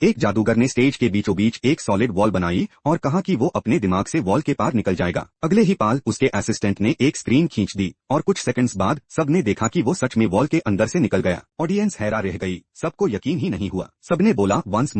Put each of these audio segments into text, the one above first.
एक जादूगर ने स्टेज के बीचों बीच एक सॉलिड वॉल बनाई और कहा कि वो अपने दिमाग से वॉल के पार निकल जाएगा। अगले ही पाल उसके असिस्टेंट ने एक स्क्रीन खींच दी और कुछ सेकंड्स बाद सबने देखा कि वो सच में वॉल के अंदर से निकल गया। ऑडियंस हैरान रह गई, सबको यकीन ही नहीं हुआ। सबने बोला वंस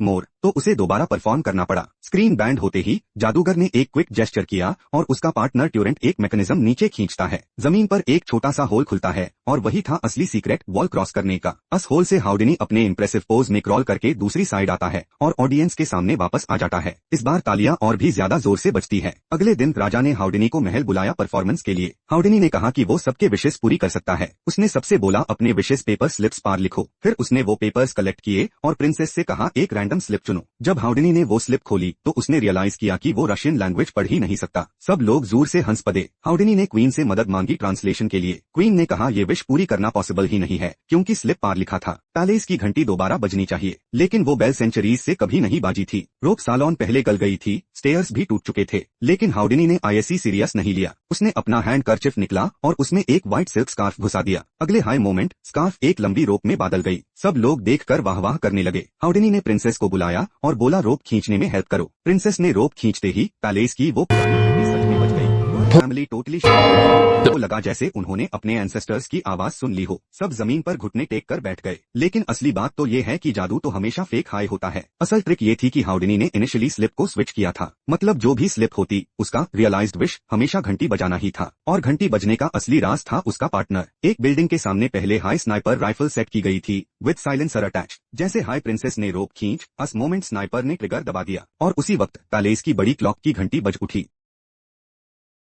मोर, तो उसे दोबारा परफॉर्म करना पड़ा। स्क्रीन बैंड होते ही जादूगर ने एक क्विक जेस्चर किया और उसका पार्टनर ट्यूरेंट एक मैकेनिज्म नीचे खींचता है। जमीन पर एक छोटा सा होल खुलता है और वही था असली सीक्रेट वॉल क्रॉस करने का। उस होल से हाउडिनी अपने इंप्रेसिव पोज में क्रॉल करके दूसरी साइड आता है और ऑडियंस के सामने वापस आ जाता है। इस बार तालियां और भी ज्यादा जोर से बजती है। अगले दिन राजा ने हाउडिनी को महल बुलाया परफॉर्मेंस के लिए। हाउडिनी ने कहा कि वो सबके विशेष पूरी कर सकता है। उसने सबसे बोला अपने विशेष पेपर स्लिप्स पर लिखो। फिर उसने वो पेपर्स कलेक्ट किए और प्रिंसेस से कहा एक रैंडम स्लिप चुनो। जब हाउडिनी ने वो स्लिप खोली तो उसने रियलाइज किया कि वो रशियन लैंग्वेज पढ़ ही नहीं सकता। सब लोग जोर से हंस पड़े। हाउडिनी ने क्वीन से मदद मांगी ट्रांसलेशन के लिए। क्वीन ने कहा ये विश पूरी करना पॉसिबल ही नहीं है क्योंकि स्लिप पार लिखा था। पैलेस की घंटी दोबारा बजनी चाहिए, लेकिन वो बेल सेंचुरीज से कभी नहीं बाजी थी। रोप सालोन पहले गल गई थी, स्टेयर्स भी टूट चुके थे, लेकिन हाउडिनी ने आईएससी सीरियस नहीं लिया। उसने अपना हैंड कर्चिफ निकला और उसमें एक व्हाइट सिल्क स्कार्फ घुसा दिया। अगले हाई मोमेंट स्कार्फ एक लंबी रोप में बादल गई। सब लोग देखकर वाह वाह करने लगे। हाउडिनी ने प्रिंसेस को बुलाया और बोला रोप खींचने में हेल्प करो। प्रिंसेस ने रोप खींचते ही पैलेस की वो पुरानी घंटी सच में बज गई। Family totally shock. वो लगा जैसे उन्होंने अपने एंसेस्टर्स की आवाज सुन ली हो। सब जमीन पर घुटने टेक कर बैठ गए। लेकिन असली बात तो ये है कि जादू तो हमेशा फेक हाई होता है। असल ट्रिक ये थी कि हाउडिनी ने इनिशियली स्लिप को स्विच किया था। मतलब जो भी स्लिप होती उसका रियलाइज्ड विश हमेशा घंटी बजाना ही था, और घंटी बजने का असली राज था उसका पार्टनर। एक बिल्डिंग के सामने पहले हाई स्नाइपर राइफल सेट की गई थी विद साइलेंसर अटैच। जैसे हाई प्रिंसेस ने रोप खींच, अस मोमेंट स्नाइपर ने ट्रिगर दबा दिया और उसी वक्त पैलेस की बड़ी क्लॉक की घंटी बज उठी।